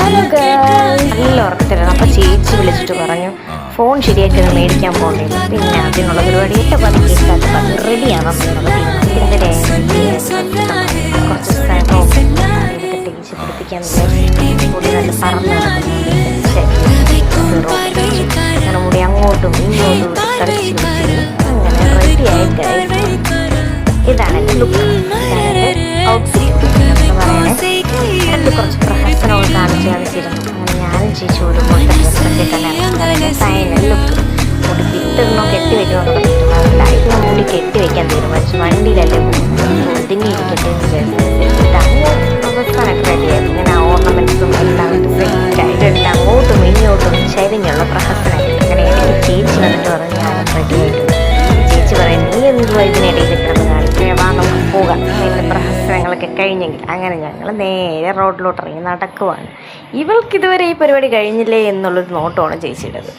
നല്ല ഉറക്കത്തിലാണ്. അപ്പോൾ ചേച്ചി വിളിച്ചിട്ട് പറഞ്ഞു ഫോൺ ശരിയാക്കി മേടിക്കാൻ പോകേണ്ടി. പിന്നെ അതിനുള്ള പരിപാടിയൊക്കെ പതുക്കെ റെഡിയാവാൻ കുറച്ച് സ്ഥലവും തേച്ച് പിടിപ്പിക്കാൻ മുടി നല്ല പറന്ന് അങ്ങനെ മുടി അങ്ങോട്ടും ഇങ്ങോട്ടും അങ്ങനെ റെഡിയായി. ഇതാണ് എൻ്റെ ലുക്ക്, ഔട്ട്ഫിറ്റ് എന്ന് പറയണേ. എൻ്റെ കുറച്ച് പ്രഹസനമൊക്കെ കാണിച്ചിരുന്നു. അങ്ങനെ ഞാനും ചേച്ചി ഒരു ഡ്രസ്സൊക്കെ തന്നെ ഫൈനൽ ലുക്ക്. മുടി പിറ്റെന്നോ കെട്ടിവെക്കണമെന്ന് പറഞ്ഞിട്ടുണ്ടാവില്ല. ഇതിന് മുടി കെട്ടിവെക്കാൻ തീരുമാനിച്ചു. വണ്ടിയിലല്ലേ ഒതുങ്ങിയിരിക്കട്ടെ എന്ന് വിചാരിച്ചു. അവസാനമൊക്കെ റെഡിയായിരുന്നു. ഇങ്ങനെ ഓർണമെൻറ്റ്സും എല്ലാം സെറ്റായിട്ട് അങ്ങോട്ടും ഇങ്ങോട്ടും ചരിഞ്ഞുള്ള പ്രഹസനമായിട്ട്. അങ്ങനെ എനിക്ക് ചേച്ചി വന്നിട്ട് പറഞ്ഞു ഞാൻ റെഡിയായിട്ടുണ്ട്. ചേച്ചി പറയും നീ എന്തുവാ ഇതിനിടയിൽ കിടന്ന് കാണിക്കുക, വാ നമുക്ക് പോകാം, അതിൻ്റെ പ്രഹസനങ്ങളൊക്കെ കഴിഞ്ഞെങ്കിൽ. അങ്ങനെ ഞങ്ങൾ നേരെ റോഡിലോട്ട് ഇറങ്ങി നടക്കുവാണ്. ഇവൾക്കിതുവരെ ഈ പരിപാടി കഴിഞ്ഞില്ലേ എന്നുള്ളൊരു നോട്ടമാണ് ചേച്ചിയുടേത്.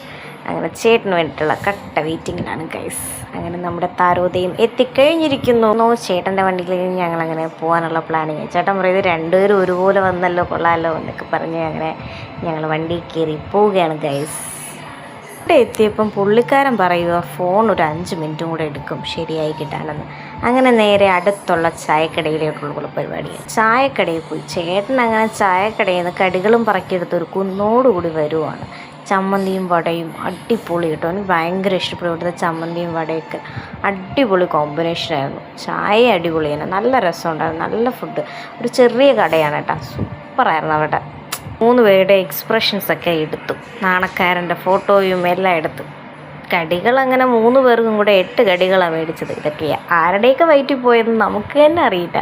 അങ്ങനെ ചേട്ടന് വേണ്ടിയിട്ടുള്ള കട്ട വെയിറ്റിങ്ങിലാണ് ഗൈസ്. അങ്ങനെ നമ്മുടെ താരോദയം എത്തിക്കഴിഞ്ഞിരിക്കുന്നു. ചേട്ടൻ്റെ വണ്ടിയിൽ ഞങ്ങളങ്ങനെ പോകാനുള്ള പ്ലാനിങ്. ചേട്ടൻ പറയുന്നത് രണ്ടുപേരും ഒരുപോലെ വന്നല്ലോ, കൊള്ളാമല്ലോ എന്നൊക്കെ പറഞ്ഞ് അങ്ങനെ ഞങ്ങൾ വണ്ടിയിൽ കയറി പോവുകയാണ് ഗൈസ്. ഇവിടെ എത്തിയപ്പം പുള്ളിക്കാരൻ പറയുക ഫോൺ ഒരു 5 മിനിറ്റും കൂടെ എടുക്കും ശരിയായി കിട്ടാനെന്ന്. അങ്ങനെ നേരെ അടുത്തുള്ള ചായക്കടയിലേക്കുള്ള പരിപാടിയാണ്. ചായക്കടയിൽ പോയി ചേട്ടൻ അങ്ങനെ ചായക്കടയിൽ നിന്ന് കടികളും പറക്കിയെടുത്ത് ഒരു കുന്നോടുകൂടി വരുവാണ്. ചമ്മന്തിയും വടയും അടിപൊളി കേട്ടോ. എനിക്ക് ഭയങ്കര ഇഷ്ടപ്പെട്ടു. ഇവിടുത്തെ ചമ്മന്തിയും വടയൊക്കെ അടിപൊളി കോമ്പിനേഷനായിരുന്നു. ചായ അടിപൊളിയാണ്, നല്ല രസമുണ്ടായിരുന്നു, നല്ല ഫുഡ്. ഒരു ചെറിയ കടയാണ് കേട്ടോ, സൂപ്പറായിരുന്നു. അവിടെ 3 പേരുടെ എക്സ്പ്രഷൻസൊക്കെ എടുത്തു, നാണക്കാരൻ്റെ ഫോട്ടോയും എല്ലാം എടുത്തു. കടികൾ അങ്ങനെ 3 പേർക്കും കൂടെ 8 കടികളാണ് മേടിച്ചത്. ഇതൊക്കെ ആരുടെയൊക്കെ വയറ്റിൽ പോയെന്ന് നമുക്ക് തന്നെ അറിയില്ല.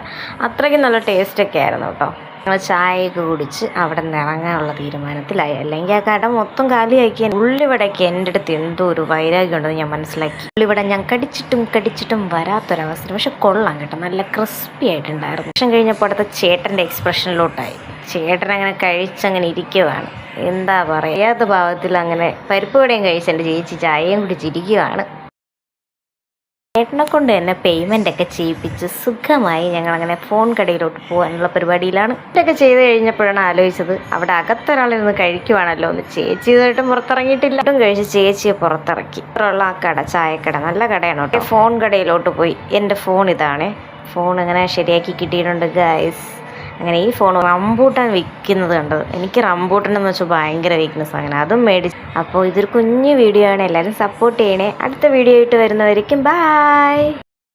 അത്രയ്ക്കും നല്ല ടേസ്റ്റൊക്കെ ആയിരുന്നു കേട്ടോ. ഞങ്ങൾ ചായയൊക്കെ കുടിച്ച് അവിടെ നിന്ന് ഇറങ്ങാനുള്ള തീരുമാനത്തിലായി. അല്ലെങ്കിൽ ആ കട മൊത്തം കാലിയാക്കി. ഉള്ളിവടയ്ക്ക് എൻ്റെ അടുത്ത് എന്തോ ഒരു വൈരാഗ്യം ഉണ്ടെന്ന് ഞാൻ മനസ്സിലാക്കി. ഉള്ളിവട ഞാൻ കടിച്ചിട്ടും വരാത്തൊരവസരം. പക്ഷെ കൊള്ളാം കേട്ടോ, നല്ല ക്രിസ്പി ആയിട്ടുണ്ടായിരുന്നു. വർഷം കഴിഞ്ഞപ്പോൾ അടുത്ത ചേട്ടൻ്റെ എക്സ്പ്രഷനിലോട്ടായി. ചേട്ടൻ അങ്ങനെ കഴിച്ചങ്ങനെ ഇരിക്കുവാണ്. എന്താ പറയാത്ത ഭാവത്തിൽ അങ്ങനെ പരിപ്പ് വടയും കഴിച്ച് എൻ്റെ ചേച്ചി ചായയും കുടിച്ചിരിക്കുവാണ്. ചേട്ടനെ കൊണ്ട് തന്നെ പേയ്മെൻ്റൊക്കെ ചെയ്യിപ്പിച്ച് സുഖമായി ഞങ്ങളങ്ങനെ ഫോൺ കടയിലോട്ട് പോകാനുള്ള പരിപാടിയിലാണ്. ഇതൊക്കെ ചെയ്ത് കഴിഞ്ഞപ്പോഴാണ് ആലോചിച്ചത് അവിടെ അകത്തൊരാളിരുന്ന് കഴിക്കുവാണല്ലോ എന്ന്. ചേച്ചി ഇതായിട്ടും പുറത്തിറങ്ങിയിട്ടില്ല. കഴിച്ച് ചേച്ചിയെ പുറത്തിറക്കി. ഇത്രയുള്ള ആ കട ചായക്കട നല്ല കടയാണ് കേട്ടോ. ഫോൺ കടയിലോട്ട് പോയി. എൻ്റെ ഫോൺ ഇതാണ്. ഫോൺ അങ്ങനെ ശരിയാക്കി കിട്ടിയിട്ടുണ്ട് ഗൈസ്. അങ്ങനെ ഈ ഫോൺ റംബൂട്ടാൻ വിൽക്കുന്നത് കണ്ടത്. എനിക്ക് റംബൂട്ടാൻ എന്ന് വെച്ചാൽ ഭയങ്കര വീക്ക്നെസ്. അങ്ങനെ അതും മേടിച്ചു. അപ്പോൾ ഇതൊരു കുഞ്ഞു വീഡിയോ ആണ്, എല്ലാവരും സപ്പോർട്ട് ചെയ്യണേ. അടുത്ത വീഡിയോ ആയിട്ട് വരുന്നവരേക്കും ബായ്.